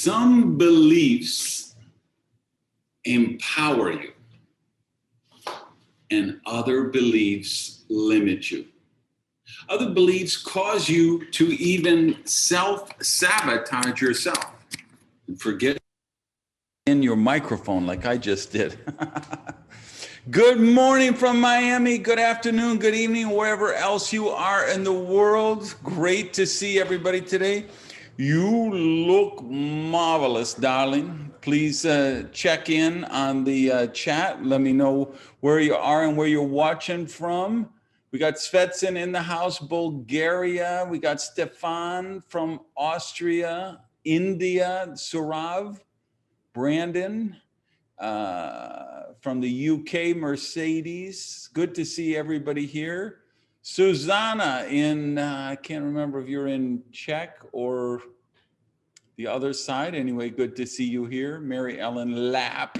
Some beliefs empower you, and other beliefs limit you. Other beliefs cause you to even self-sabotage yourself and forget in your microphone like I just did. Good morning from Miami. Good afternoon, good evening, wherever else you are in the world. Great to see everybody today. You look marvelous, darling. Please check in on the chat. Let me know where you are and where you're watching from. We got Svetsan in the house, Bulgaria. We got Stefan from Austria, India, Surav, Brandon from the UK, Mercedes. Good to see everybody here. Susanna in, I can't remember if you're in Czech or the other side. Anyway, good to see you here. Mary Ellen Lapp.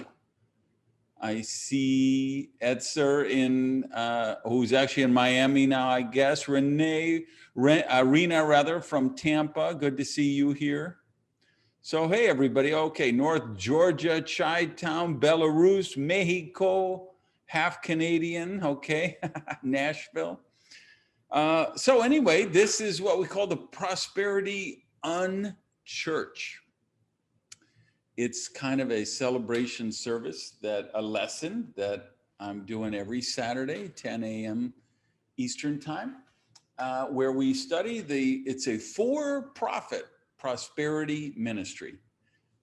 I see Edser in, who's actually in Miami now, I guess. Rena from Tampa. Good to see you here. So, hey, everybody. Okay, North Georgia, Chi-Town, Belarus, Mexico, half Canadian. Okay, Nashville. So anyway, this is what we call the Prosperity Unchurch. It's kind of a celebration service, a lesson that I'm doing every Saturday, 10 a.m. Eastern time, where we study it's a for-profit prosperity ministry.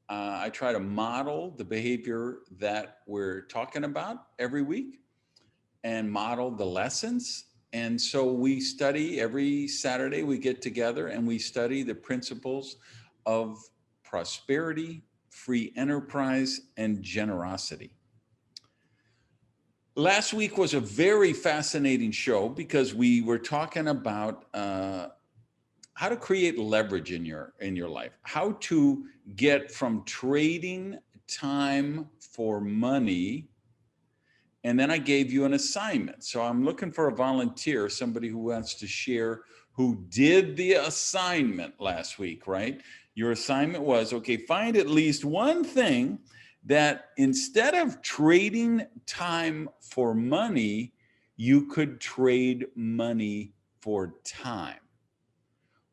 I try to model the behavior that we're talking about every week and model the lessons. And so we study every Saturday, we get together and we study the principles of prosperity, free enterprise, and generosity. Last week was a very fascinating show because we were talking about how to create leverage in your life, how to get from trading time for money. And then I gave you an assignment. So I'm looking for a volunteer, somebody who wants to share who did the assignment last week, right? Your assignment was, okay, find at least one thing that instead of trading time for money, you could trade money for time.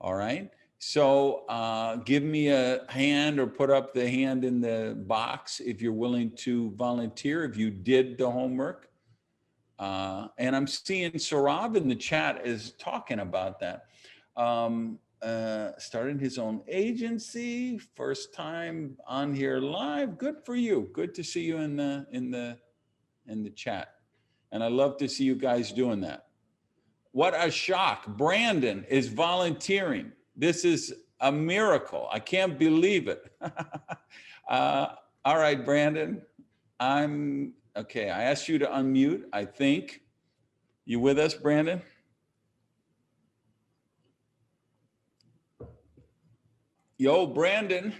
All right. So give me a hand or put up the hand in the box if you're willing to volunteer, if you did the homework. And I'm seeing Saurabh in the chat is talking about that. Starting his own agency, first time on here live. Good for you. Good to see you in the chat. And I love to see you guys doing that. What a shock. Brandon is volunteering. This is a miracle. I can't believe it. All right, Brandon. Okay. I asked you to unmute, I think. You with us, Brandon? Yo, Brandon.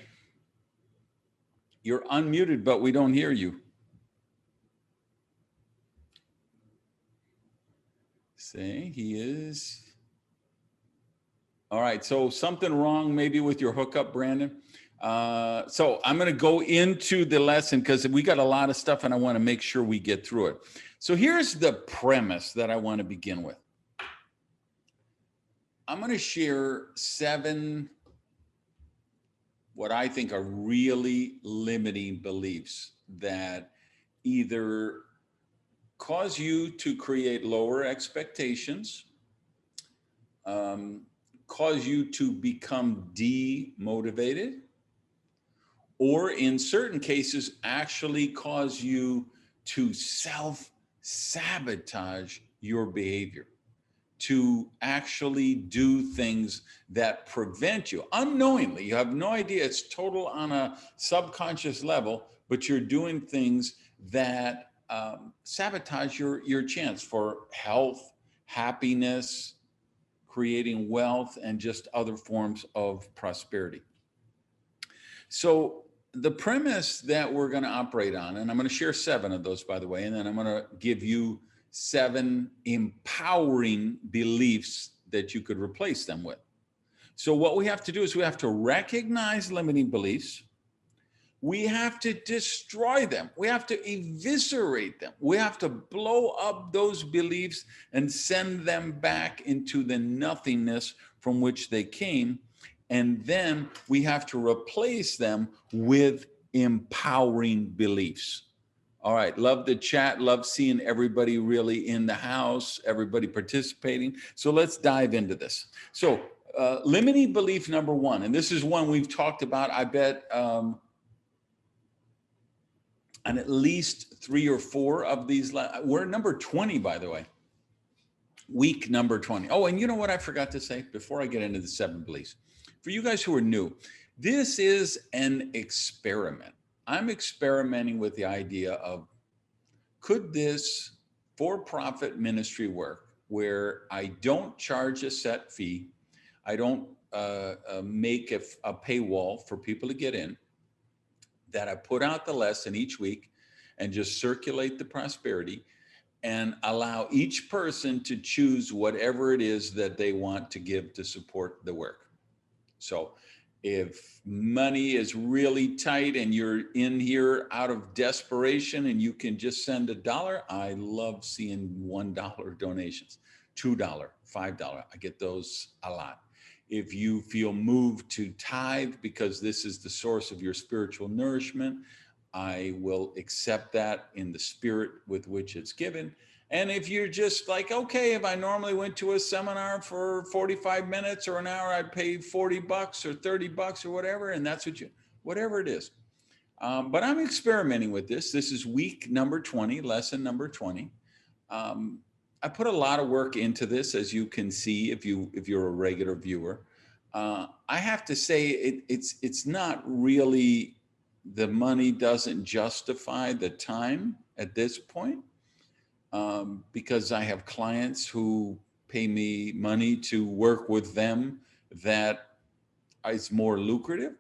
You're unmuted, but we don't hear you. See, he is. All right, so something wrong maybe with your hookup, Brandon. So I'm going to go into the lesson because we got a lot of stuff and I want to make sure we get through it. So here's the premise that I want to begin with. I'm going to share 7 what I think are really limiting beliefs that either cause you to create lower expectations, cause you to become demotivated, or in certain cases, actually cause you to self-sabotage your behavior, to actually do things that prevent you unknowingly. You have no idea, it's total on a subconscious level, but you're doing things that sabotage your chance for health, happiness, creating wealth, and just other forms of prosperity. So the premise that we're going to operate on, and I'm going to share 7 of those, by the way, and then I'm going to give you 7 empowering beliefs that you could replace them with. So what we have to do is we have to recognize limiting beliefs. We have to destroy them. We have to eviscerate them. We have to blow up those beliefs and send them back into the nothingness from which they came. And then we have to replace them with empowering beliefs. All right. Love the chat. Love seeing everybody really in the house, everybody participating. So let's dive into this. So, limiting belief number one, and this is one we've talked about, I bet, on at least 3 or 4 of these. We're number 20, by the way. Week number 20. Oh, and you know what I forgot to say before I get into the 7 beliefs? For you guys who are new, this is an experiment. I'm experimenting with the idea of, could this for-profit ministry work where I don't charge a set fee, I don't make a paywall for people to get in, that I put out the lesson each week and just circulate the prosperity and allow each person to choose whatever it is that they want to give to support the work. So if money is really tight and you're in here out of desperation and you can just send $1, I love seeing $1 donations, $2, $5. I get those a lot. If you feel moved to tithe because this is the source of your spiritual nourishment, I will accept that in the spirit with which it's given. And if you're just like, okay, if I normally went to a seminar for 45 minutes or an hour, I'd pay $40 or $30 or whatever. And that's whatever it is. But I'm experimenting with this. This is week number 20, lesson number 20. I put a lot of work into this, as you can see, if you're a regular viewer. I have to say it's not really, the money doesn't justify the time at this point. Because I have clients who pay me money to work with them that is more lucrative.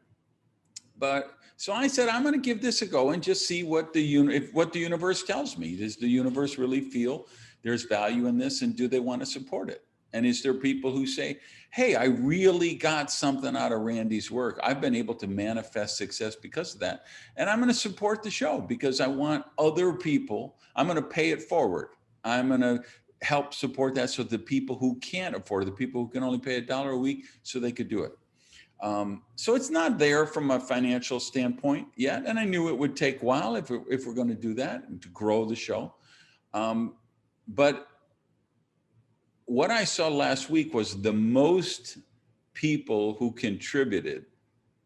But so I said, I'm going to give this a go and just see what the universe tells me. Does the universe really feel there's value in this, and do they want to support it? And is there people who say, hey, I really got something out of Randy's work. I've been able to manifest success because of that. And I'm going to support the show because I want other people, I'm going to pay it forward. I'm going to help support that so the people who can't afford it, the people who can only pay $1 a week, so they could do it. So it's not there from a financial standpoint yet. And I knew it would take a while if we're going to do that and to grow the show. But what I saw last week was the most people who contributed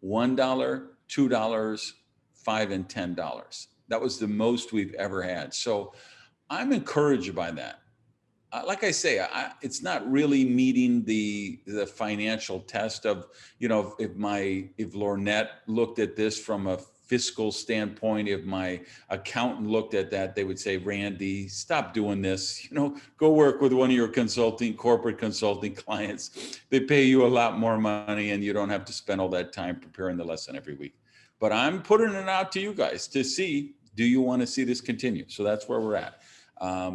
$1, $2, $5, and $10. That was the most we've ever had. So I'm encouraged by that. Like I say, it's not really meeting the financial test of, if Lornette looked at this from a fiscal standpoint, if my accountant looked at that, they would say, Randy, stop doing this. Go work with one of your corporate consulting clients. They pay you a lot more money and you don't have to spend all that time preparing the lesson every week. But I'm putting it out to you guys to see, do you want to see this continue? So that's where we're at.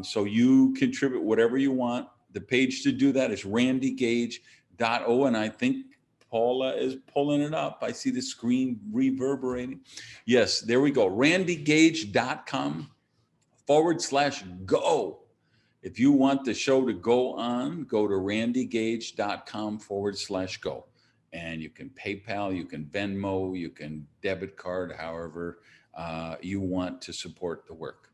So you contribute whatever you want. The page to do that is randygage.o, and I think Paula is pulling it up. I see the screen reverberating. Yes, there we go. randygage.com/go. If you want the show to go on, go to randygage.com/go. And you can PayPal, you can Venmo, you can debit card, however you want to support the work.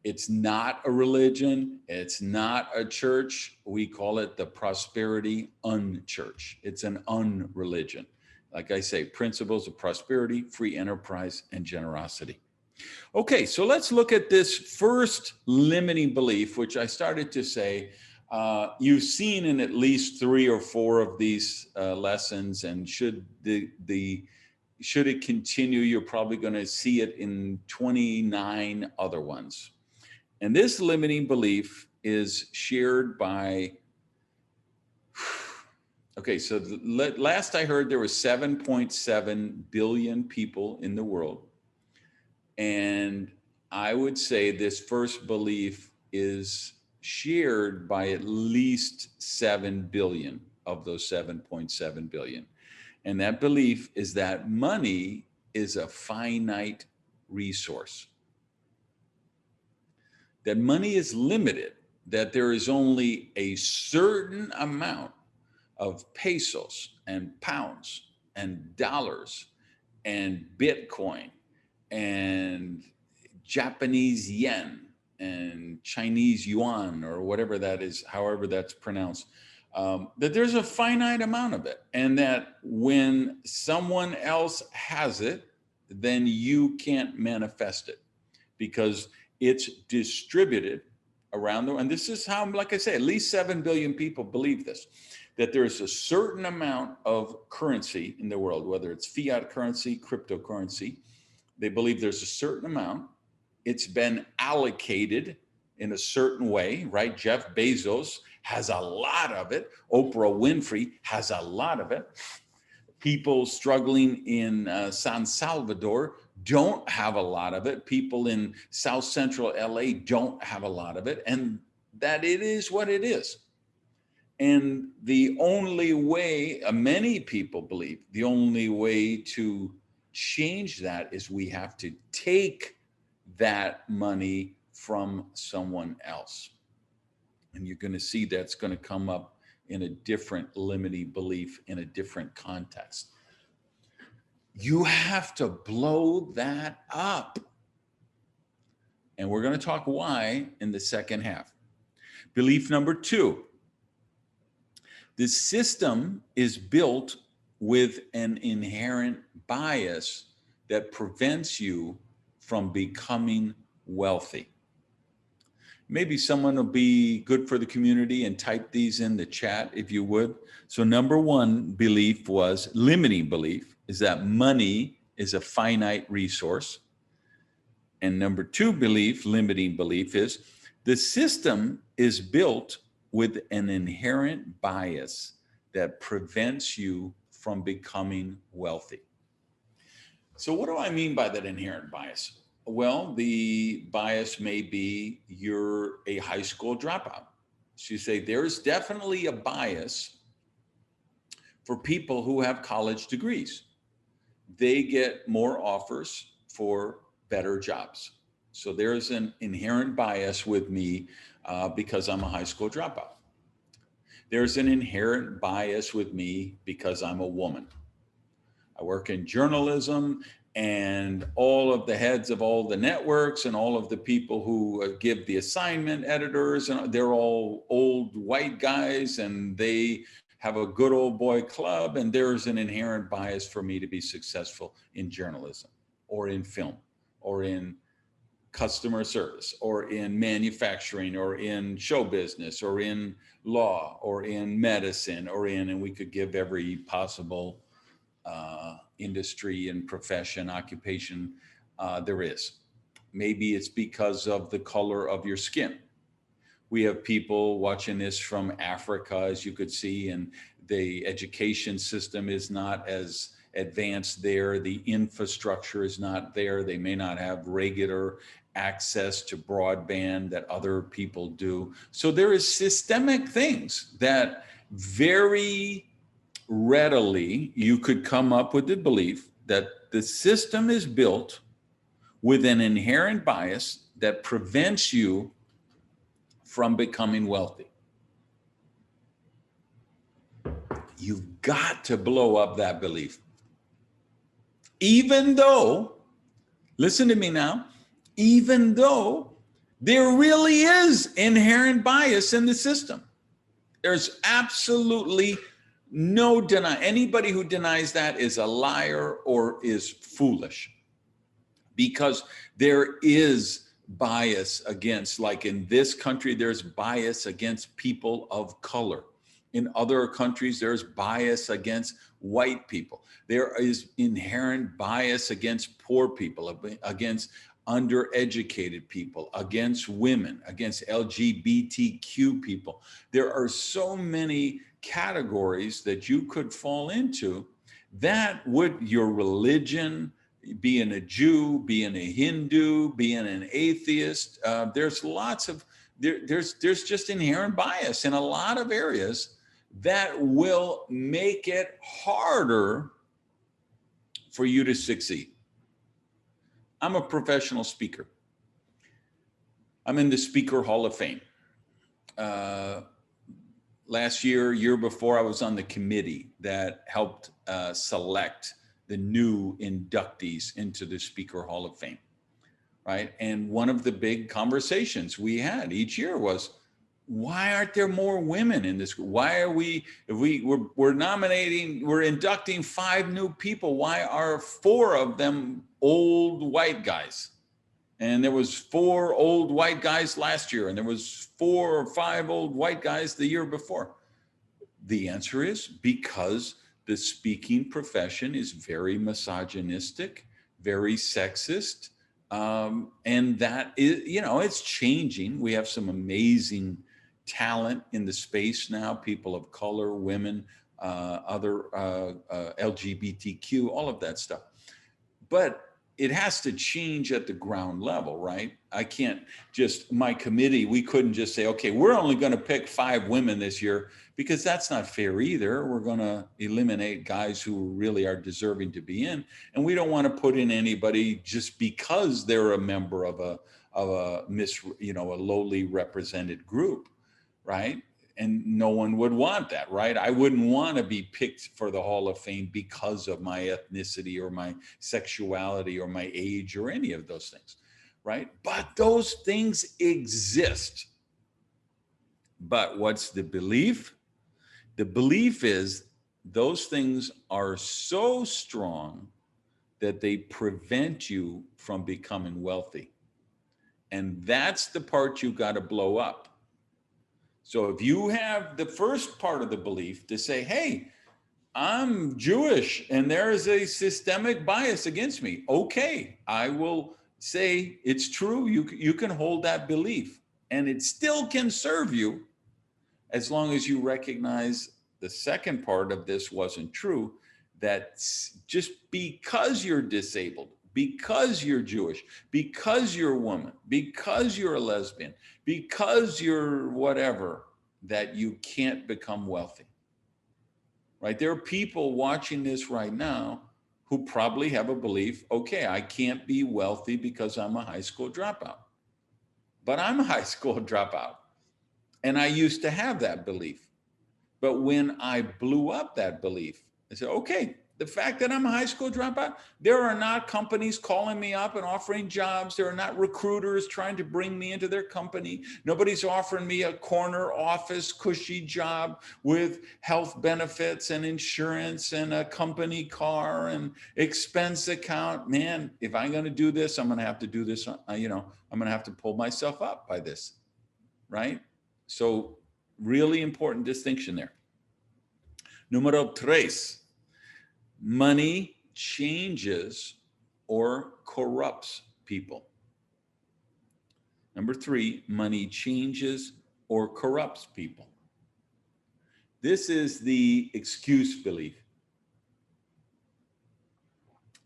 It's not a religion. It's not a church. We call it the Prosperity Unchurch. It's an unreligion. Like I say, principles of prosperity, free enterprise, and generosity. Okay, so let's look at this first limiting belief, which I started to say, you've seen in at least 3 or 4 of these lessons, and should it continue, you're probably going to see it in 29 other ones. And this limiting belief is shared by, okay, so last I heard there were 7.7 billion people in the world. And I would say this first belief is shared by at least 7 billion of those 7.7 billion. And that belief is that money is a finite resource. That money is limited, that there is only a certain amount of pesos and pounds and dollars and Bitcoin and Japanese yen and Chinese yuan, or whatever that is, however that's pronounced, that there's a finite amount of it. And that when someone else has it, then you can't manifest it because it's distributed around the world. And this is how, like I say, at least 7 billion people believe this, that there's a certain amount of currency in the world, whether it's fiat currency, cryptocurrency. They believe there's a certain amount. It's been allocated in a certain way, right? Jeff Bezos has a lot of it. Oprah Winfrey has a lot of it. People struggling in San Salvador don't have a lot of it. People in South Central LA don't have a lot of it. And that it is what it is. And the only way, many people believe, the only way to change that is we have to take that money from someone else. And you're going to see that's going to come up in a different limiting belief in a different context. You have to blow that up. And we're going to talk why in the second half. Belief number 2. The system is built with an inherent bias that prevents you from becoming wealthy. Maybe someone will be good for the community and type these in the chat if you would. So number 1 belief was, limiting belief, is that money is a finite resource. And number 2 belief, limiting belief, is the system is built with an inherent bias that prevents you from becoming wealthy. So what do I mean by that inherent bias? Well, the bias may be you're a high school dropout. So you say there's definitely a bias for people who have college degrees. They get more offers for better jobs. So there's an inherent bias with me because I'm a high school dropout. There's an inherent bias with me because I'm a woman. I work in journalism, and all of the heads of all the networks and all of the people who give the assignment editors, and they're all old white guys, and they have a good old boy club, and there's an inherent bias for me to be successful in journalism or in film or in customer service or in manufacturing or in show business or in law or in medicine or and we could give every possible industry and profession, occupation there is. Maybe it's because of the color of your skin. We have people watching this from Africa, as you could see, and the education system is not as advanced there. The infrastructure is not there. They may not have regular access to broadband that other people do. So there is systemic things that very readily you could come up with the belief that the system is built with an inherent bias that prevents you from becoming wealthy. You've got to blow up that belief. Even though, listen to me now, even though there really is inherent bias in the system. There's absolutely no deny. Anybody who denies that is a liar or is foolish, because there is bias against, like in this country, there's bias against people of color. In other countries, there's bias against white people. There is inherent bias against poor people, against undereducated people, against women, against LGBTQ people. There are so many categories that you could fall into. That would your religion, being a Jew, being a Hindu, being an atheist, there's lots of, there's just inherent bias in a lot of areas that will make it harder for you to succeed. I'm a professional speaker. I'm in the Speaker Hall of Fame. Last year before, I was on the committee that helped select the new inductees into the Speaker Hall of Fame, right? And one of the big conversations we had each year was, why aren't there more women in this group? Why are we, if we're nominating, we're inducting 5 new people, why are 4 of them old white guys? And there was 4 old white guys last year, and there was 4 or 5 old white guys the year before. The answer is because the speaking profession is very misogynistic, very sexist, and that is, it's changing. We have some amazing talent in the space now, people of color, women, other LGBTQ, all of that stuff. But it has to change at the ground level, right? I can't just, my committee, we couldn't just say, okay, we're only going to pick 5 women this year, because that's not fair either. We're going to eliminate guys who really are deserving to be in. And we don't want to put in anybody just because they're a member of a lowly represented group, right? And no one would want that, right? I wouldn't want to be picked for the Hall of Fame because of my ethnicity or my sexuality or my age or any of those things, right? But those things exist. But what's the belief? The belief is those things are so strong that they prevent you from becoming wealthy. And that's the part you got to blow up. So if you have the first part of the belief to say, hey, I'm Jewish and there is a systemic bias against me, okay, I will say it's true. You can hold that belief and it still can serve you as long as you recognize the second part of this wasn't true, that just because you're disabled, because you're Jewish, because you're a woman, because you're a lesbian, because you're whatever, that you can't become wealthy, right? There are people watching this right now who probably have a belief, okay, I can't be wealthy because I'm a high school dropout. But I'm a high school dropout. And I used to have that belief. But when I blew up that belief, I said, okay, the fact that I'm a high school dropout, there are not companies calling me up and offering jobs. There are not recruiters trying to bring me into their company. Nobody's offering me a corner office, cushy job with health benefits and insurance and a company car and expense account. Man, if I'm going to do this, I'm going to have to do this. I'm going to have to pull myself up by this, right? So really important distinction there. Número 3. Money changes or corrupts people. Number 3, money changes or corrupts people. This is the excuse belief.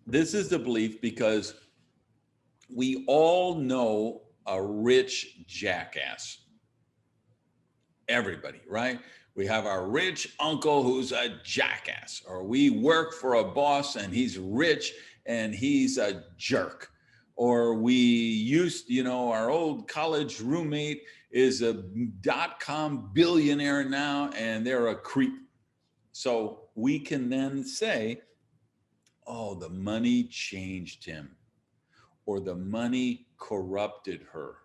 This is the belief because we all know a rich jackass. Everybody, right? We have our rich uncle who's a jackass, or we work for a boss and he's rich and he's a jerk. Or we used, our old college roommate is a .com billionaire now and they're a creep. So we can then say, oh, the money changed him, or the money corrupted her.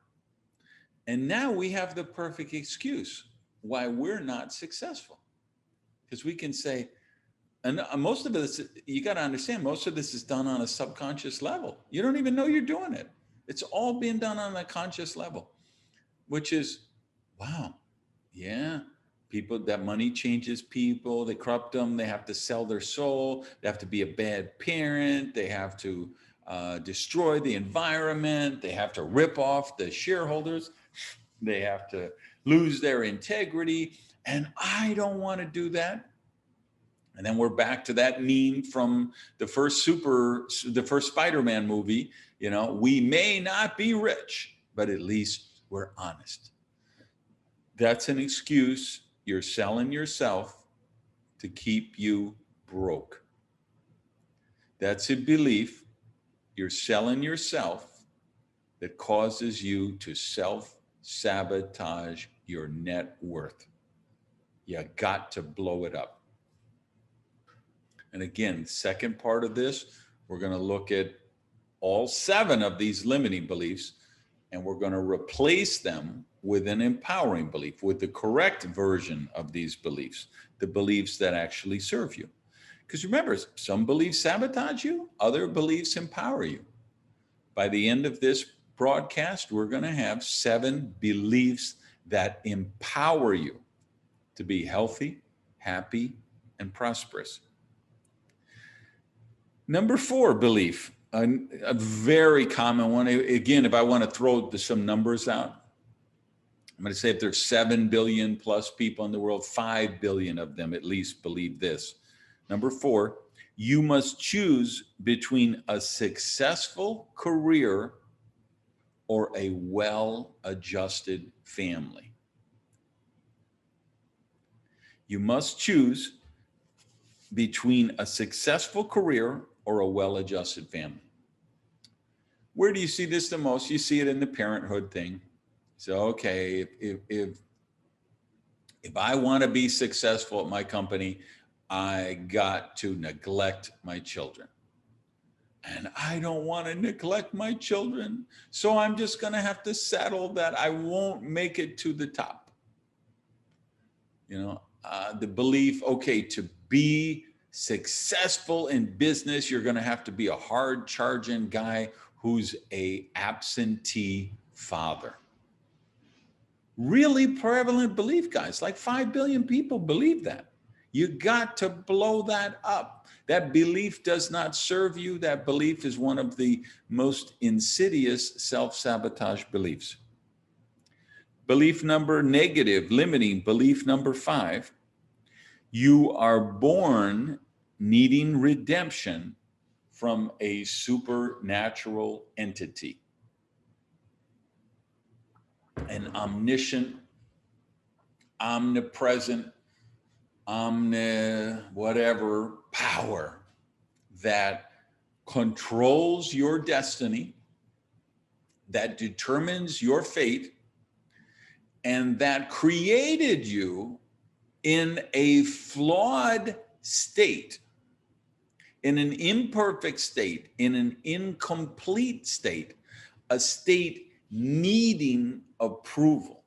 And now we have the perfect excuse why we're not successful. Because we can say, and most of this, you got to understand, most of this is done on a subconscious level. You don't even know you're doing it. It's all being done on a conscious level, which is, wow, yeah, people, that money changes people, they corrupt them, they have to sell their soul, they have to be a bad parent, they have to destroy the environment, they have to rip off the shareholders, they have to lose their integrity. And I don't want to do that. And then we're back to that meme from the first Spider-Man movie. We may not be rich, but at least we're honest. That's an excuse. You're selling yourself to keep you broke. That's a belief. you're selling yourself that causes you to self-sabotage your net worth. You got to blow it up. And again, second part of this, we're going to look at all 7 of these limiting beliefs, and we're going to replace them with an empowering belief, with the correct version of these beliefs, the beliefs that actually serve you. Because remember, some beliefs sabotage you, other beliefs empower you. By the end of this broadcast, we're going to have 7 beliefs that empower you to be healthy, happy, and prosperous. Number 4 belief, a very common one. Again, if I want to throw some numbers out, I'm going to say if there's 7 billion plus people in the world, 5 billion of them at least believe this. Number 4, you must choose between a successful career or a well-adjusted family. You must choose between a successful career or a well-adjusted family. Where do you see this the most? You see it in the parenthood thing. So, okay, if I want to be successful at my company, I got to neglect my children. And I don't want to neglect my children, so I'm just going to have to settle that I won't make it to the top. You know, the belief, okay, to be successful in business, you're going to have to be a hard charging guy who's a absentee father. Really prevalent belief, guys. Like 5 billion people believe that. You got to blow that up. That belief does not serve you. That belief is one of the most insidious self-sabotage beliefs. Belief number negative, limiting, belief number 5. You are born needing redemption from a supernatural entity, an omniscient, omnipresent, whatever power that controls your destiny, that determines your fate, and that created you in a flawed state, in an imperfect state, in an incomplete state, a state needing approval,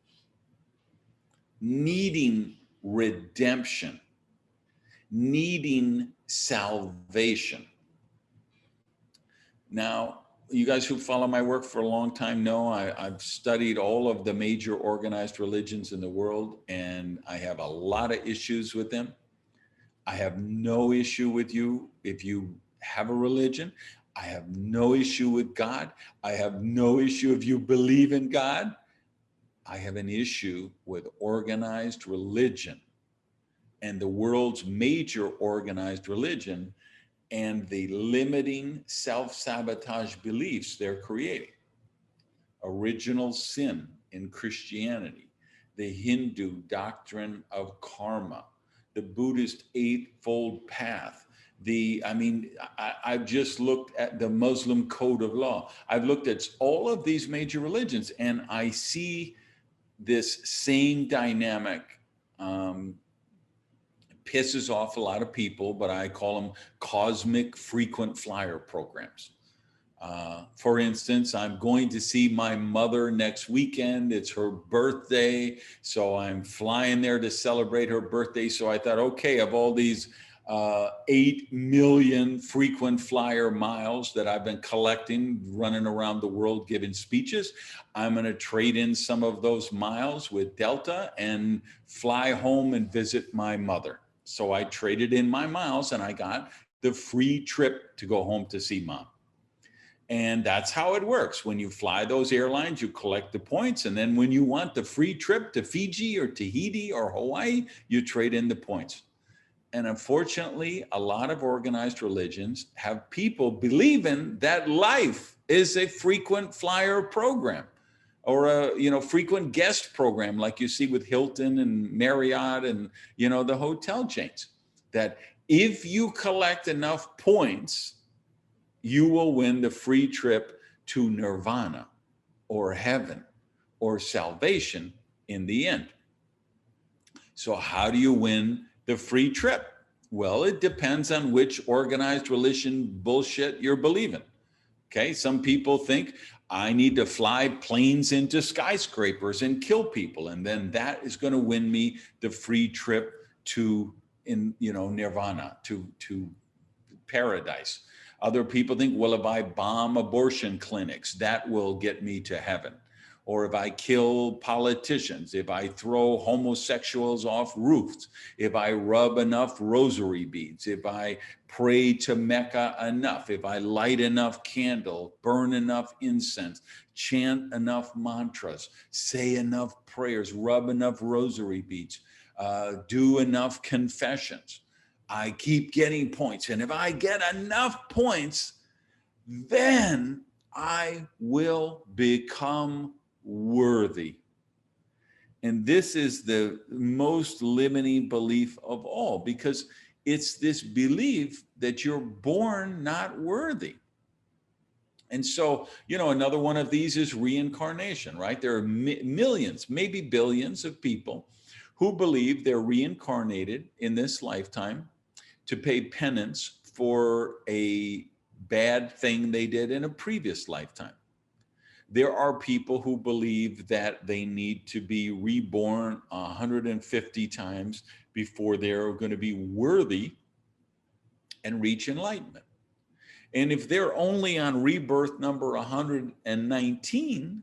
needing redemption, needing salvation. Now, you guys who follow my work for a long time know I've studied all of the major organized religions in the world, and I have a lot of issues with them. I have no issue with you if you have a religion. I have no issue with God. I have no issue if you believe in God. I have an issue with organized religion and the world's major organized religion and the limiting self-sabotage beliefs they're creating. Original sin in Christianity, the Hindu doctrine of karma, the Buddhist Eightfold Path, I've just looked at the Muslim code of law. I've looked at all of these major religions, and I see this same dynamic. Pisses off a lot of people, but I call them cosmic frequent flyer programs. For instance, I'm going to see my mother next weekend. It's her birthday, so I'm flying there to celebrate her birthday. So I thought, okay, of all these 8 million frequent flyer miles that I've been collecting, running around the world giving speeches, I'm going to trade in some of those miles with Delta and fly home and visit my mother. So I traded in my miles and I got the free trip to go home to see mom. And that's how it works. When you fly those airlines, you collect the points. And then when you want the free trip to Fiji or Tahiti or Hawaii, you trade in the points. And unfortunately, a lot of organized religions have people believing that life is a frequent flyer program or a frequent guest program like you see with Hilton and Marriott and the hotel chains, that if you collect enough points, you will win the free trip to nirvana or heaven or salvation in the end. So how do you win the free trip? Well, it depends on which organized religion bullshit you're believing. Okay, some people think I need to fly planes into skyscrapers and kill people, and then that is going to win me the free trip to nirvana, to paradise. Other people think, well, if I bomb abortion clinics, that will get me to heaven. Or if I kill politicians, if I throw homosexuals off roofs, if I rub enough rosary beads, if I pray to Mecca enough, if I light enough candle, burn enough incense, chant enough mantras, say enough prayers, rub enough rosary beads, do enough confessions, I keep getting points. And if I get enough points, then I will become worthy. And this is the most limiting belief of all, because it's this belief that you're born not worthy. And so, another one of these is reincarnation, right? There are millions, maybe billions of people who believe they're reincarnated in this lifetime to pay penance for a bad thing they did in a previous lifetime. There are people who believe that they need to be reborn 150 times before they're going to be worthy and reach enlightenment. And if they're only on rebirth number 119,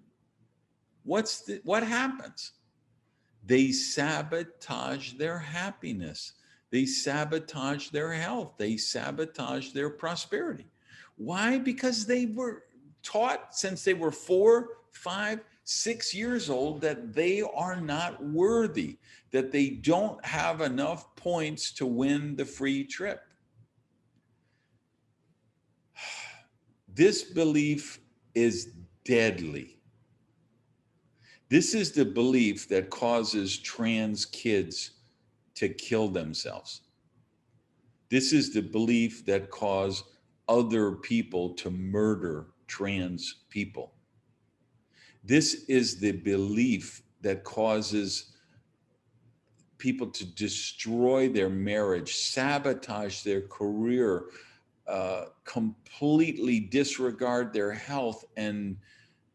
what happens? They sabotage their happiness. They sabotage their health. They sabotage their prosperity. Why? Because they were taught since they were 4, 5, 6 years old that they are not worthy, that they don't have enough points to win the free trip. This belief is deadly. This is the belief that causes trans kids to kill themselves. This is the belief that causes other people to murder trans people. This is the belief that causes people to destroy their marriage, sabotage their career, completely disregard their health, and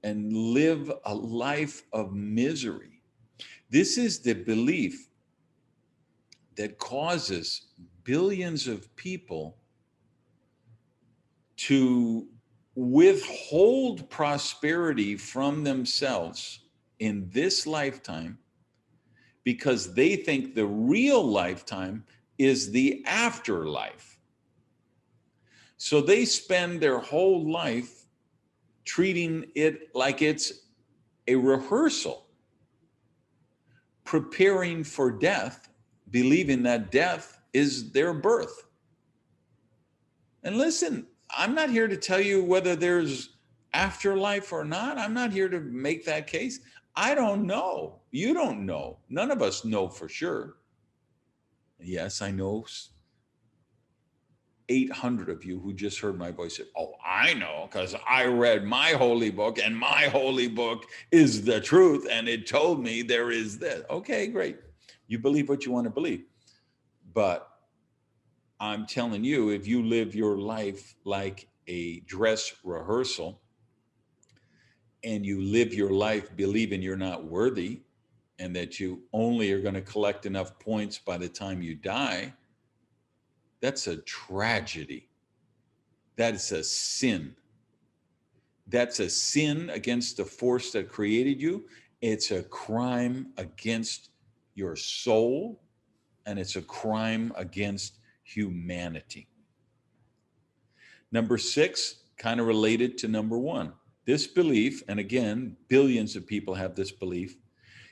live a life of misery. This is the belief that causes billions of people to withhold prosperity from themselves in this lifetime because they think the real lifetime is the afterlife. So they spend their whole life treating it like it's a rehearsal, preparing for death, believing that death is their birth. And listen, I'm not here to tell you whether there's afterlife or not. I'm not here to make that case. I don't know. You don't know. None of us know for sure. Yes, I know 800 of you who just heard my voice said, oh, I know, because I read my holy book, and my holy book is the truth, and it told me there is this. Okay, great. You believe what you want to believe. But I'm telling you, if you live your life like a dress rehearsal, and you live your life believing you're not worthy, and that you only are going to collect enough points by the time you die, that's a tragedy. That is a sin. That's a sin against the force that created you. It's a crime against your soul, and it's a crime against humanity. Number 6, kind of related to number 1. This belief, and again, billions of people have this belief,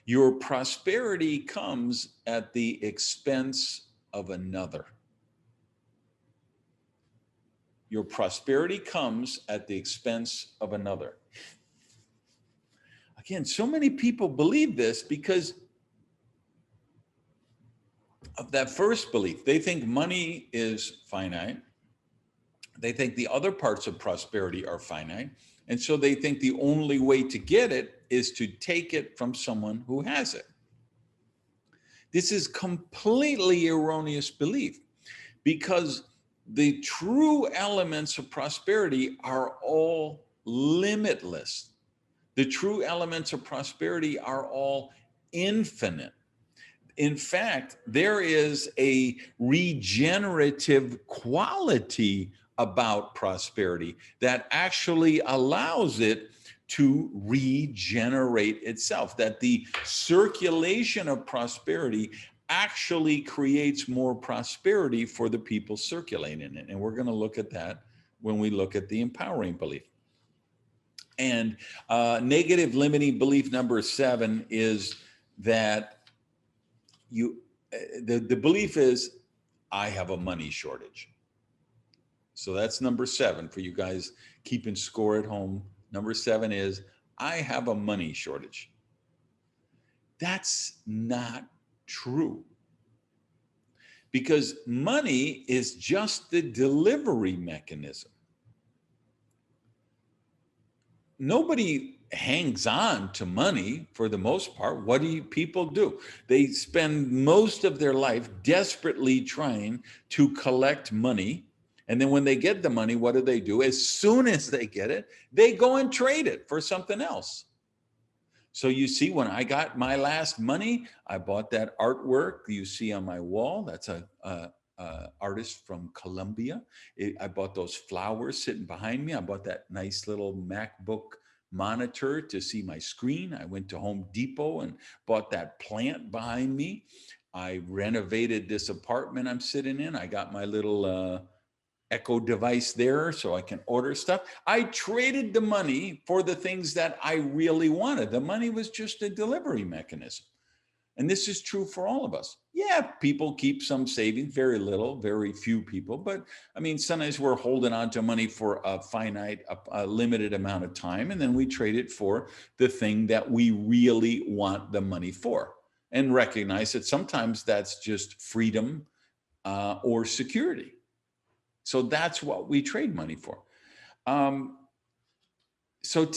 your prosperity comes at the expense of another. Your prosperity comes at the expense of another. Again, so many people believe this because of that first belief. They think money is finite. They think the other parts of prosperity are finite. And so they think the only way to get it is to take it from someone who has it. This is completely erroneous belief, because the true elements of prosperity are all limitless. The true elements of prosperity are all infinite. In fact, there is a regenerative quality about prosperity that actually allows it to regenerate itself, that the circulation of prosperity actually creates more prosperity for the people circulating it. And we're going to look at that when we look at the empowering belief. And negative limiting belief number 7 is that the belief is, I have a money shortage. So that's number 7 for you guys keeping score at home. Number 7 is, I have a money shortage. That's not true, because money is just the delivery mechanism. Nobody hangs on to money for the most part. What do people do? They spend most of their life desperately trying to collect money. And then when they get the money, what do? As soon as they get it, they go and trade it for something else. So you see, when I got my last money, I bought that artwork you see on my wall. That's a artist from Colombia. I bought those flowers sitting behind me. I bought that nice little MacBook monitor to see my screen. I went to Home Depot and bought that plant behind me. I renovated this apartment I'm sitting in. I got my little Echo device there so I can order stuff. I traded the money for the things that I really wanted. The money was just a delivery mechanism. And this is true for all of us. Yeah, people keep some savings, very little, very few people. But I mean, sometimes we're holding on to money for a finite, a limited amount of time, and then we trade it for the thing that we really want the money for. And recognize that sometimes that's just freedom or security. So that's what we trade money for. So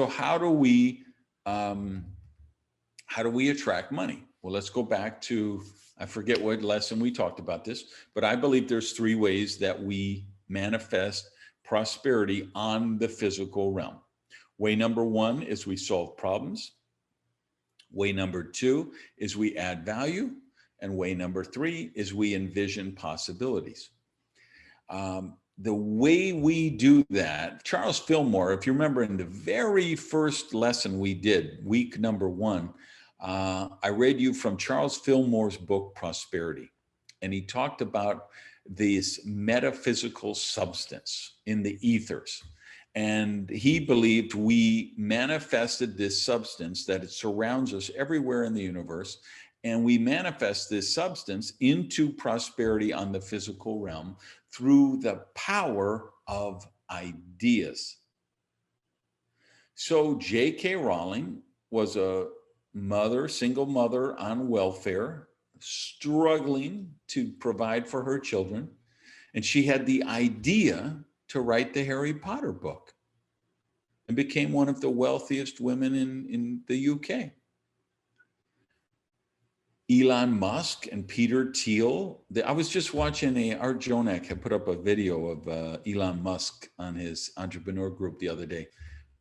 how do we attract money? Well, let's go back to, I forget what lesson we talked about this, but I believe there's 3 ways that we manifest prosperity on the physical realm. Way number 1 is we solve problems. Way number 2 is we add value. And way number 3 is we envision possibilities. The way we do that, Charles Fillmore, if you remember in the very first lesson we did, week number 1, I read you from Charles Fillmore's book, Prosperity. And he talked about this metaphysical substance in the ethers. And he believed we manifested this substance, that it surrounds us everywhere in the universe. And we manifest this substance into prosperity on the physical realm through the power of ideas. So J.K. Rowling was a single mother on welfare, struggling to provide for her children. And she had the idea to write the Harry Potter book and became one of the wealthiest women in the UK. Elon Musk and Peter Thiel. I was just watching Art Jonak had put up a video of Elon Musk on his entrepreneur group the other day.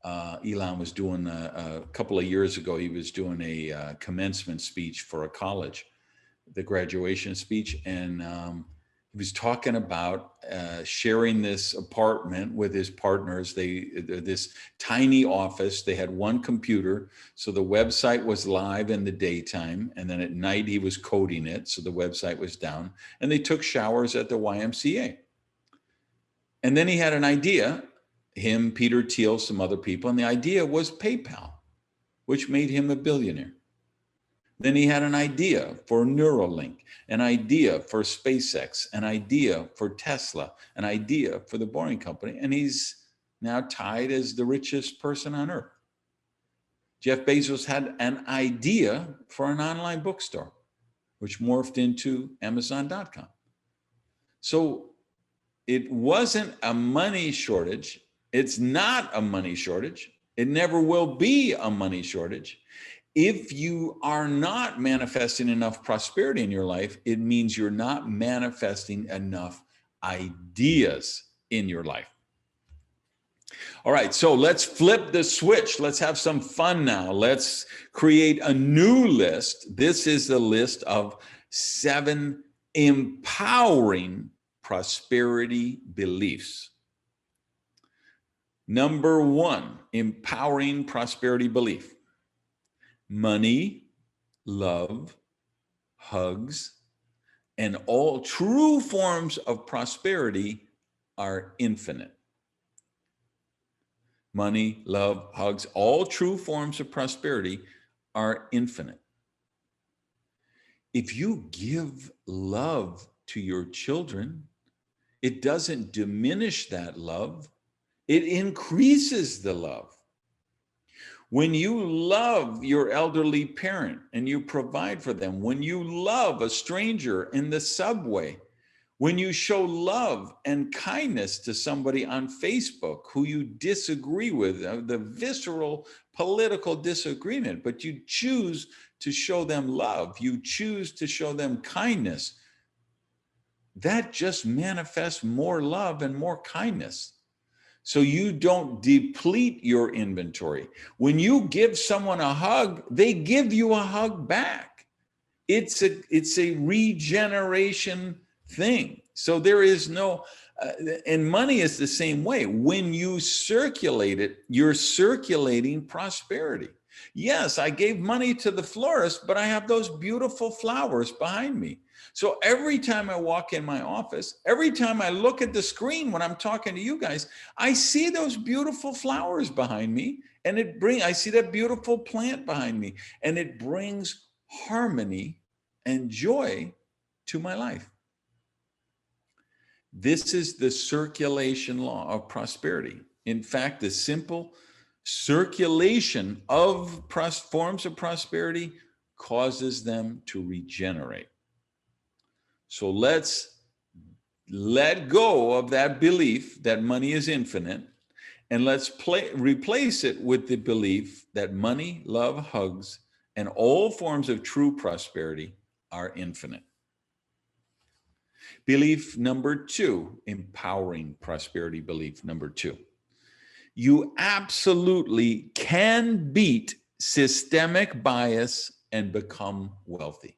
Elon was doing a couple of years ago, he was doing a commencement speech for a college, the graduation speech. And he was talking about sharing this apartment with his partners. This tiny office, they had one computer. So the website was live in the daytime. And then at night he was coding it. So the website was down, and they took showers at the YMCA. And then he had an idea, him, Peter Thiel, some other people. And the idea was PayPal, which made him a billionaire. Then he had an idea for Neuralink, an idea for SpaceX, an idea for Tesla, an idea for the Boring Company, and he's now tied as the richest person on earth. Jeff Bezos had an idea for an online bookstore, which morphed into Amazon.com. So It wasn't a money shortage. It's not a money shortage. It never will be a money shortage. If you are not manifesting enough prosperity in your life, it means you're not manifesting enough ideas in your life. All right, so let's flip the switch. Let's have some fun now. Let's create a new list. This is the list of 7 empowering prosperity beliefs. Number 1, empowering prosperity belief. Money, love, hugs, and all true forms of prosperity are infinite. Money, love, hugs, all true forms of prosperity are infinite. If you give love to your children, it doesn't diminish that love. It increases the love. When you love your elderly parent and you provide for them, when you love a stranger in the subway, when you show love and kindness to somebody on Facebook who you disagree with, the visceral political disagreement, but you choose to show them love, you choose to show them kindness, that just manifests more love and more kindness. So you don't deplete your inventory. When you give someone a hug, they give you a hug back. It's a regeneration thing. So there is no, and money is the same way. When you circulate it, you're circulating prosperity. Yes, I gave money to the florist, but I have those beautiful flowers behind me. So every time I walk in my office, every time I look at the screen when I'm talking to you guys, I see those beautiful flowers behind me, and I see that beautiful plant behind me, and it brings harmony and joy to my life. This is the circulation law of prosperity. In fact, the simple circulation of forms of prosperity causes them to regenerate. So let's let go of that belief that money is infinite, and let's replace it with the belief that money, love, hugs, and all forms of true prosperity are infinite. Belief number 2, empowering prosperity belief number 2. You absolutely can beat systemic bias and become wealthy.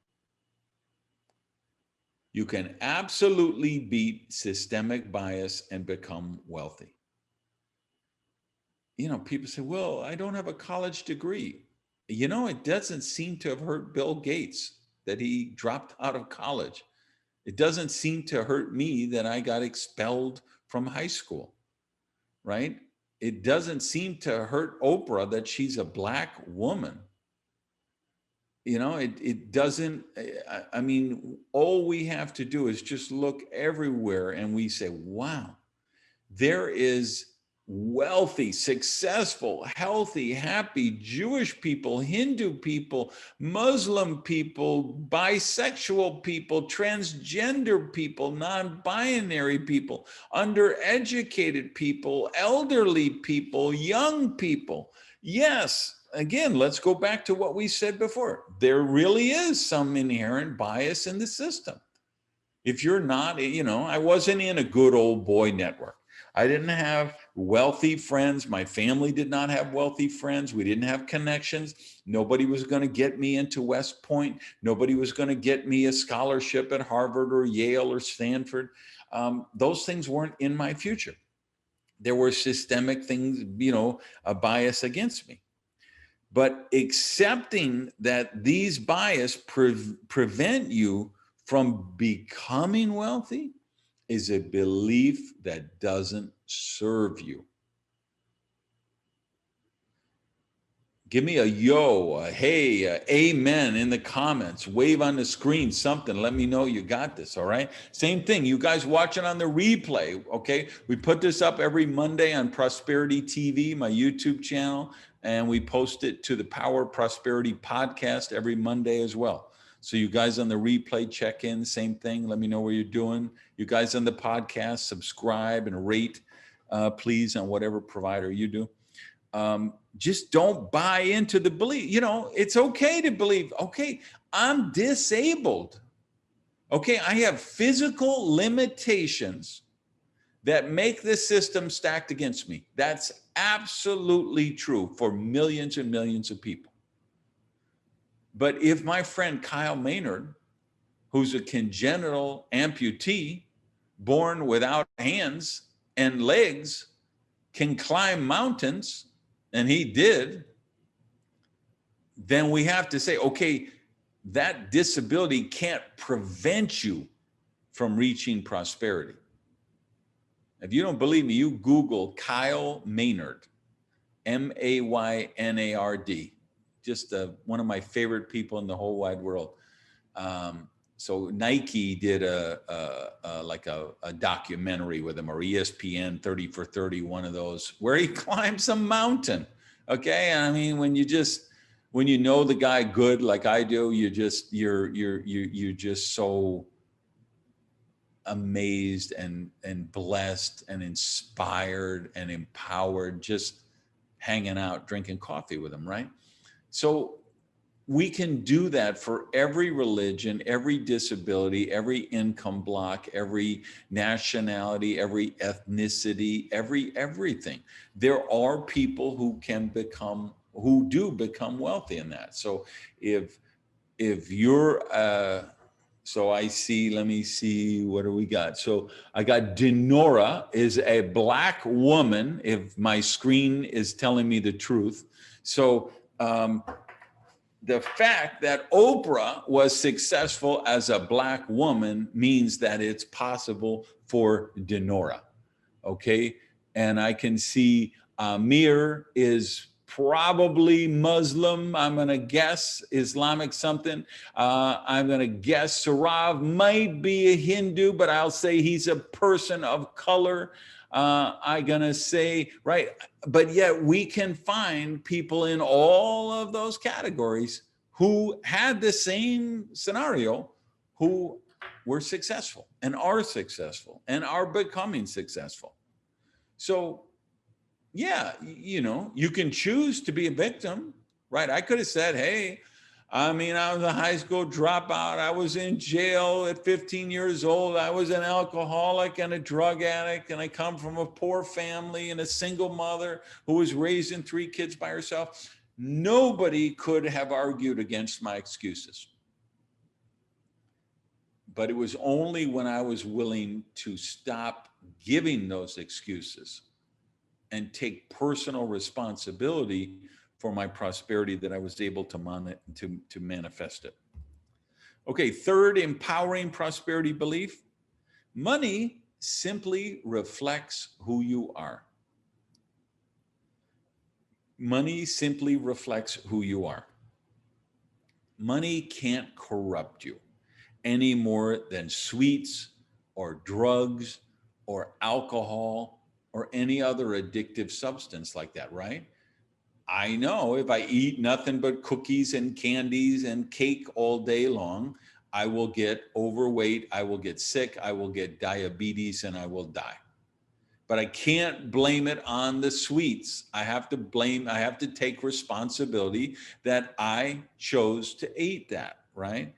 You can absolutely beat systemic bias and become wealthy. You know, people say, well, I don't have a college degree. You know, it doesn't seem to have hurt Bill Gates that he dropped out of college. It doesn't seem to hurt me that I got expelled from high school, right? It doesn't seem to hurt Oprah that she's a Black woman. You know, it doesn't, I mean, all we have to do is just look everywhere and we say, wow, there is wealthy, successful, healthy, happy Jewish people, Hindu people, Muslim people, bisexual people, transgender people, non-binary people, undereducated people, elderly people, young people. Yes. Again, let's go back to what we said before. There really is some inherent bias in the system. If you're not, you know, I wasn't in a good old boy network. I didn't have wealthy friends. My family did not have wealthy friends. We didn't have connections. Nobody was going to get me into West Point. Nobody was going to get me a scholarship at Harvard or Yale or Stanford. Those things weren't in my future. There were systemic things, you know, a bias against me. But accepting that these bias prevent you from becoming wealthy is a belief that doesn't serve you. Give me a yo, a hey, a amen in the comments. Wave on the screen, something. Let me know you got this, all right? Same thing, you guys watching on the replay, okay? We put this up every Monday on Prosperity TV, my YouTube channel, and we post it to the Power Prosperity podcast every Monday as well. So you guys on the replay, check in, same thing. Let me know what you're doing. You guys on the podcast, subscribe and rate, please, on whatever provider you do. Just don't buy into the belief. You know, it's okay to believe, okay, I'm disabled. Okay, I have physical limitations that make the system stacked against me. That's absolutely true for millions and millions of people. But if my friend Kyle Maynard, who's a congenital amputee, born without hands and legs, can climb mountains, and he did, then we have to say, okay, that disability can't prevent you from reaching prosperity. If you don't believe me, you Google Kyle Maynard, Maynard, just one of my favorite people in the whole wide world. So Nike did a documentary with him, or ESPN 30 for 30, one of those, where he climbs a mountain. Okay, I mean, when you know the guy good like I do, you're just so amazed and blessed and inspired and empowered, just hanging out, drinking coffee with him, right? So we can do that for every religion, every disability, every income block, every nationality, every ethnicity, everything. There are people who do become wealthy in that. So if you're so I see, let me see, what do we got? So I got Denora is a Black woman, if my screen is telling me the truth. So the fact that Oprah was successful as a Black woman means that it's possible for Denora, okay? And I can see Amir is probably Muslim. I'm gonna guess Islamic something. I'm gonna guess Sarav might be a Hindu, but I'll say he's a person of color. I'm gonna say, right, but yet we can find people in all of those categories who had the same scenario, who were successful and are becoming successful. So yeah, you know, you can choose to be a victim, right? I could have said, hey, I mean, I was a high school dropout. I was in jail at 15 years old. I was an alcoholic and a drug addict. And I come from a poor family and a single mother who was raising 3 kids by herself. Nobody could have argued against my excuses. But it was only when I was willing to stop giving those excuses and take personal responsibility for my prosperity that I was able to manifest it. Okay, third empowering prosperity belief: money simply reflects who you are. Money simply reflects who you are. Money can't corrupt you any more than sweets or drugs or alcohol or any other addictive substance like that, right? I know if I eat nothing but cookies and candies and cake all day long, I will get overweight, I will get sick, I will get diabetes, and I will die. But I can't blame it on the sweets. I have to take responsibility that I chose to eat that, right?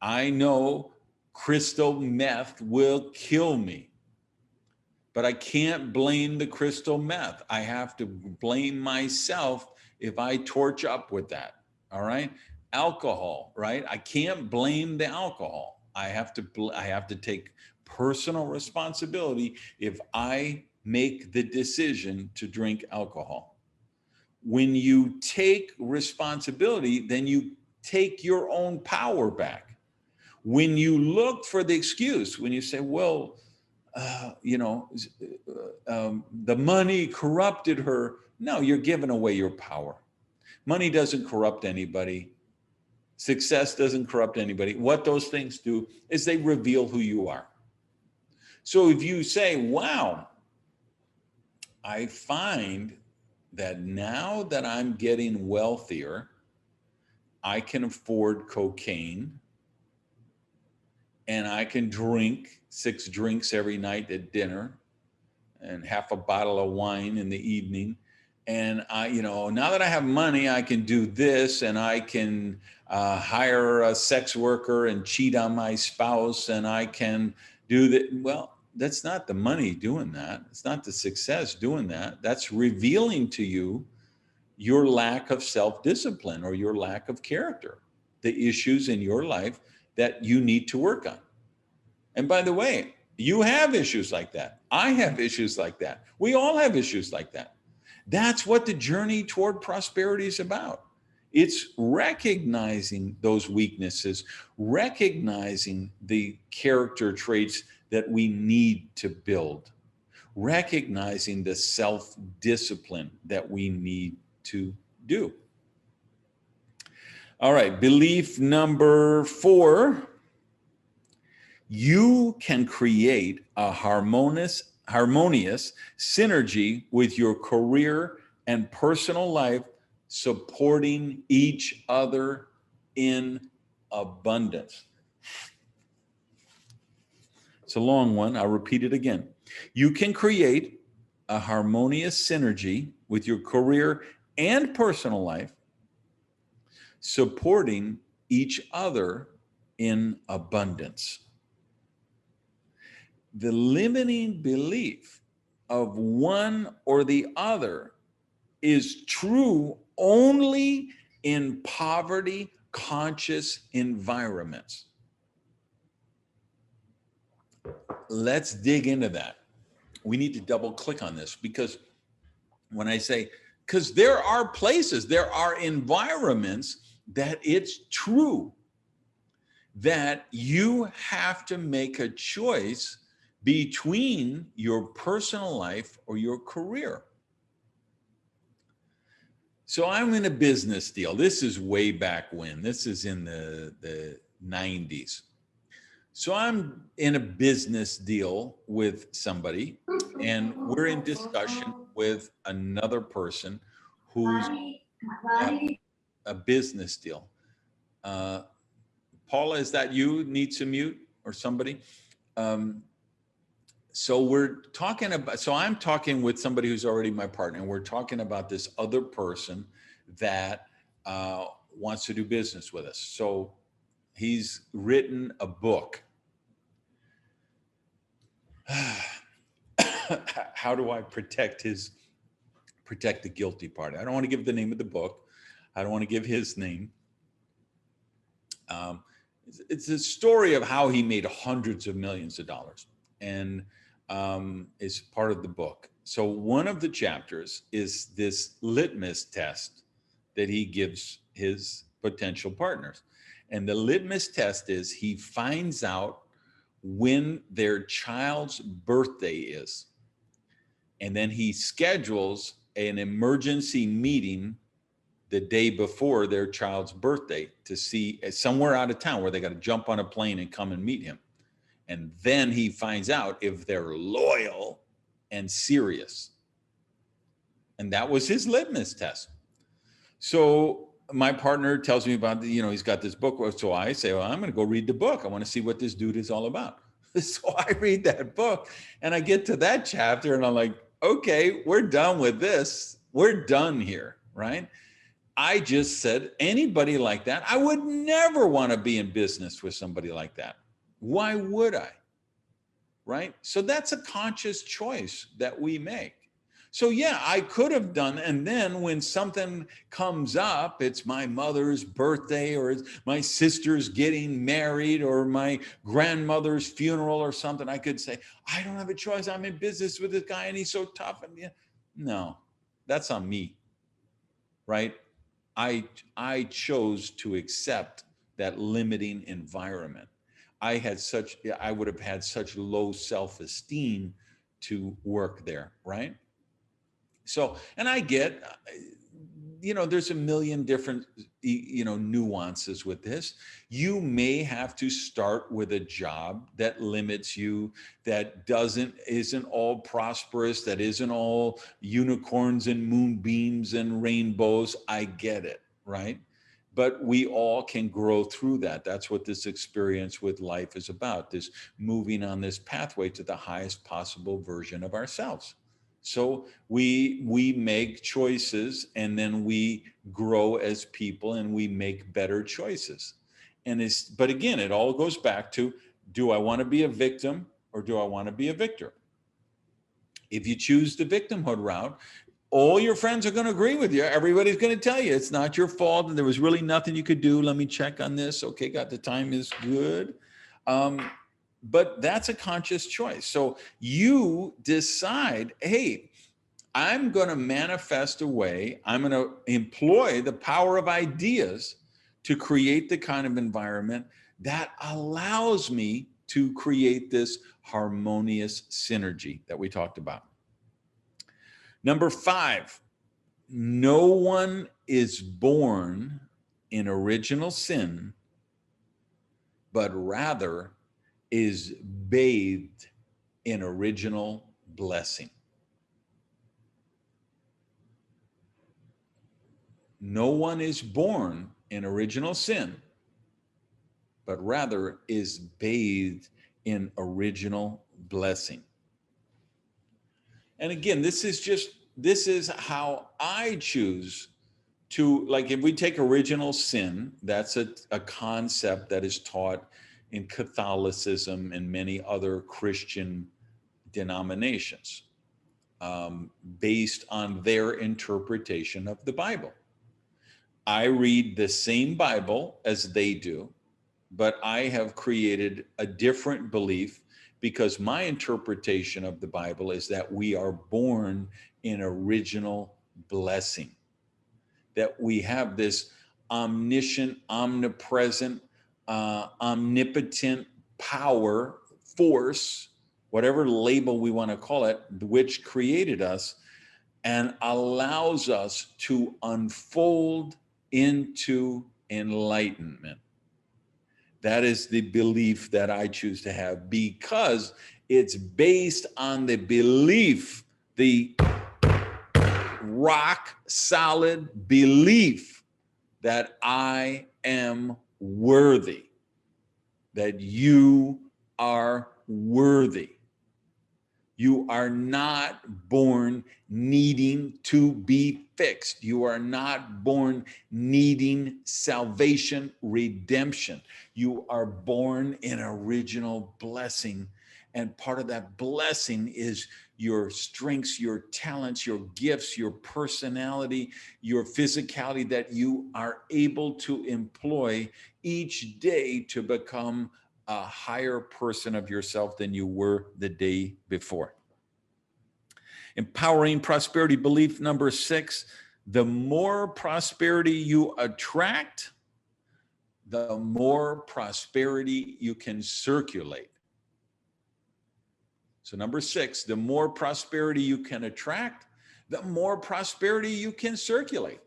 I know crystal meth will kill me, but I can't blame the crystal meth. I have to blame myself if I torch up with that. All right. Alcohol, right? I can't blame the alcohol. I have to take personal responsibility if I make the decision to drink alcohol. When you take responsibility, then you take your own power back. When you look for the excuse, when you say, well, the money corrupted her. No, you're giving away your power. Money doesn't corrupt anybody. Success doesn't corrupt anybody. What those things do is they reveal who you are. So if you say, wow, I find that now that I'm getting wealthier, I can afford cocaine, and I can drink 6 drinks every night at dinner and half a bottle of wine in the evening. And I, now that I have money, I can do this, and I can hire a sex worker and cheat on my spouse, and I can do that. Well, that's not the money doing that. It's not the success doing that. That's revealing to you your lack of self-discipline or your lack of character, the issues in your life that you need to work on. And by the way, you have issues like that. I have issues like that. We all have issues like that. That's what the journey toward prosperity is about. It's recognizing those weaknesses, recognizing the character traits that we need to build, recognizing the self-discipline that we need to do. All right, belief number 4. You can create a harmonious synergy with your career and personal life, supporting each other in abundance. It's a long one. I'll repeat it again. You can create a harmonious synergy with your career and personal life, supporting each other in abundance. The limiting belief of one or the other is true only in poverty-conscious environments. Let's dig into that. We need to double click on this, because when I say, because there are places, there are environments that it's true that you have to make a choice between your personal life or your career. So I'm in a business deal. This is way back when. This is in the 90s. So I'm in a business deal with somebody, and we're in discussion with another person who's a business deal. Paula, is that you? Need to mute, or somebody? So we're talking about, so I'm talking with somebody who's already my partner, and we're talking about this other person that wants to do business with us. So he's written a book. How do I protect the guilty part? I don't want to give the name of the book. I don't want to give his name. It's a story of how he made hundreds of millions of dollars, and is part of the book. So one of the chapters is this litmus test that he gives his potential partners. And the litmus test is he finds out when their child's birthday is. And then he schedules an emergency meeting the day before their child's birthday to see somewhere out of town where they got to jump on a plane and come and meet him. And then he finds out if they're loyal and serious. And that was his litmus test. So my partner tells me about, he's got this book. So I say, well, I'm going to go read the book. I want to see what this dude is all about. So I read that book, and I get to that chapter, and I'm like, okay, we're done with this. We're done here, right? I just said, anybody like that, I would never want to be in business with somebody like that. Why would I? Right? So that's a conscious choice that we make. So yeah, I could have done, and then when something comes up, it's my mother's birthday, or it's my sister's getting married, or my grandmother's funeral or something, I could say, I don't have a choice. I'm in business with this guy and he's so tough. And no, that's on me, right? I chose to accept that limiting environment. I would have had such low self-esteem to work there, right? So, and I get, there's a million different, nuances with this. You may have to start with a job that limits you, that isn't all prosperous, that isn't all unicorns and moonbeams and rainbows. I get it, right? but we all can grow through that. That's what this experience with life is about, this moving on this pathway to the highest possible version of ourselves. So we make choices, and then we grow as people, and we make better choices. But again, it all goes back to, do I want to be a victim or do I want to be a victor? If you choose the victimhood route, all your friends are going to agree with you. Everybody's going to tell you it's not your fault and there was really nothing you could do. Let me check on this. Okay, got the time is good. But that's a conscious choice. So you decide, hey, I'm going to manifest a way, I'm going to employ the power of ideas to create the kind of environment that allows me to create this harmonious synergy that we talked about. Number 5, no one is born in original sin, but rather is bathed in original blessing. No one is born in original sin, but rather is bathed in original blessing. And again, this is how I choose to, like, if we take original sin, that's a concept that is taught in Catholicism and many other Christian denominations, based on their interpretation of the Bible. I read the same Bible as they do, but I have created a different belief because my interpretation of the Bible is that we are born in original blessing, that we have this omniscient, omnipresent, omnipotent power, force, whatever label we want to call it, which created us and allows us to unfold into enlightenment. That is the belief that I choose to have, because it's based on the belief, the rock solid belief that I am worthy, that you are worthy. You are not born needing to be fixed. You are not born needing salvation, redemption. You are born in original blessing. And part of that blessing is your strengths, your talents, your gifts, your personality, your physicality that you are able to employ each day to become a higher person of yourself than you were the day before. Empowering prosperity belief number 6, the more prosperity you attract, the more prosperity you can circulate. So number 6, the more prosperity you can attract, the more prosperity you can circulate.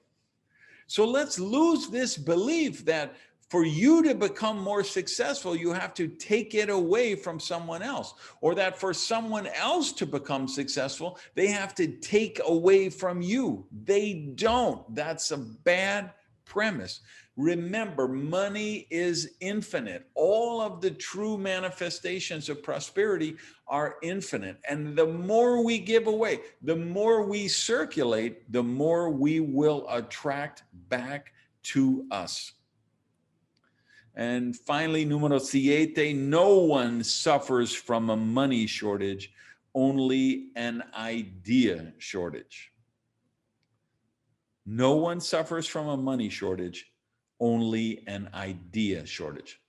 So let's lose this belief that for you to become more successful, you have to take it away from someone else, or that for someone else to become successful, they have to take away from you. They don't. That's a bad premise. Remember, money is infinite. All of the true manifestations of prosperity are infinite. And the more we give away, the more we circulate, the more we will attract back to us. And finally, numero 7, no one suffers from a money shortage, only an idea shortage. No one suffers from a money shortage, only an idea shortage.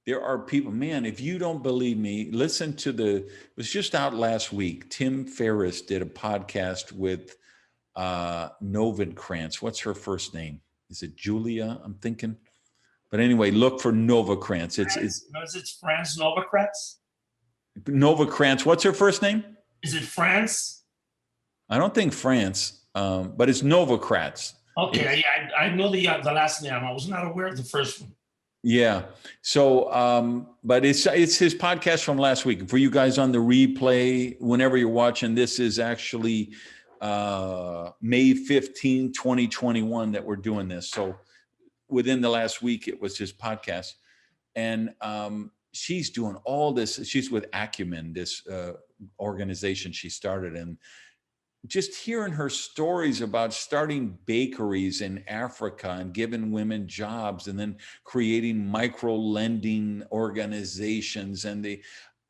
There are people, man, if you don't believe me, listen to it was just out last week. Tim Ferriss did a podcast with Novid Krantz. What's her first name? Is it Julia? I'm thinking. But anyway, look for Nova Krantz. It's France Nova Krantz? Nova Krantz. What's her first name? Is it France? I don't think France, but it's Nova Krantz. Okay, yeah, I know the last name. I was not aware of the first one. Yeah. So, but it's his podcast from last week. For you guys on the replay, whenever you're watching, this is actually May 15, 2021 that we're doing this. So within the last week, it was just podcast. And she's doing all this. She's with Acumen, this organization she started. And just hearing her stories about starting bakeries in Africa and giving women jobs and then creating micro lending organizations. And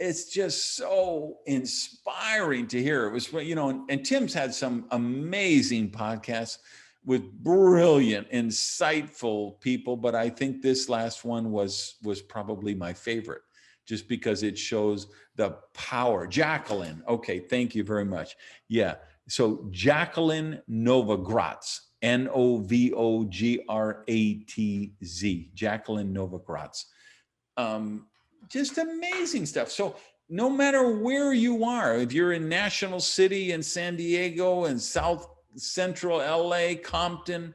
it's just so inspiring to hear. It was, and Tim's had some amazing podcasts with brilliant, insightful people, but I think this last one was probably my favorite, just because it shows the power. Jacqueline, okay, thank you very much. Yeah, so Jacqueline Novogratz, Novogratz, Jacqueline Novogratz. Just amazing stuff. So no matter where you are, if you're in National City in San Diego and South Central LA, Compton,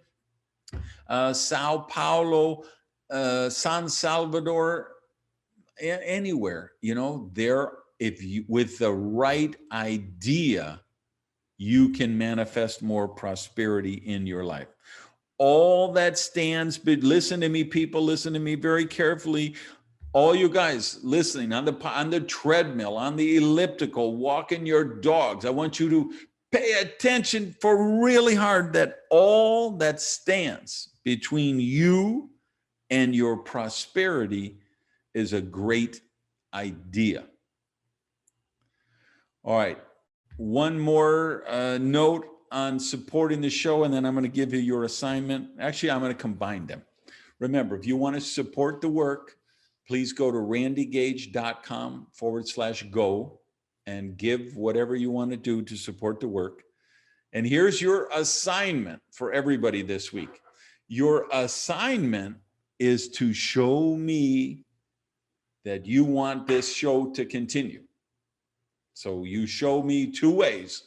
Sao Paulo, San Salvador, anywhere, if you, with the right idea, you can manifest more prosperity in your life. All that stands, but listen to me, people, listen to me very carefully. All you guys listening on the treadmill, on the elliptical, walking your dogs, I want you to pay attention for really hard that all that stands between you and your prosperity is a great idea. All right. One more note on supporting the show, and then I'm going to give you your assignment. Actually, I'm going to combine them. Remember, if you want to support the work, please go to randygage.com/go and give whatever you want to do to support the work. And here's your assignment for everybody this week. Your assignment is to show me that you want this show to continue. So you show me two ways: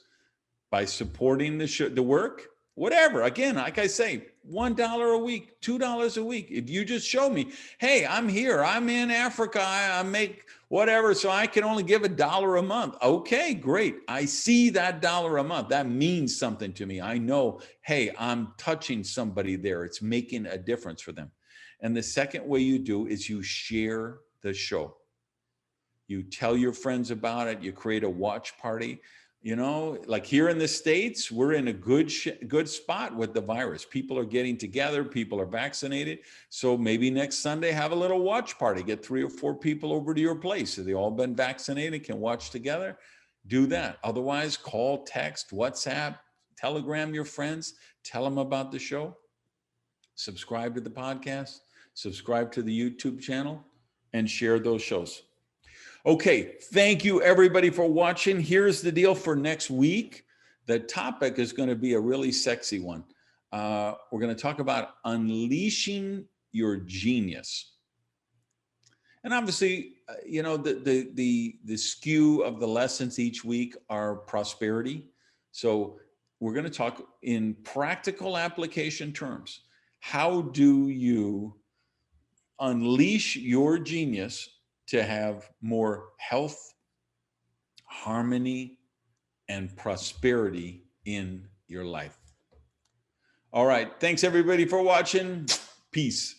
by supporting the work, whatever. Again, like I say, $1 a week, $2 a week. If you just show me, hey, I'm here, I'm in Africa, I make whatever, so I can only give $1 a month. Okay, great. I see that $1 a month. That means something to me. I know, hey, I'm touching somebody there. It's making a difference for them. And the second way you do is you share the show. You tell your friends about it. You create a watch party. Like here in the States, we're in a good spot with the virus. People are getting together. People are vaccinated. So maybe next Sunday, have a little watch party. Get 3 or 4 people over to your place. If they've all been vaccinated, can watch together. Do that. Otherwise, call, text, WhatsApp, Telegram your friends. Tell them about the show. Subscribe to the podcast. Subscribe to the YouTube channel and share those shows. Okay, thank you everybody for watching. Here's the deal for next week. The topic is going to be a really sexy one. We're going to talk about unleashing your genius. And obviously, the skew of the lessons each week are prosperity. So we're going to talk in practical application terms. How do you unleash your genius to have more health, harmony, and prosperity in your life? All right. Thanks everybody for watching. Peace.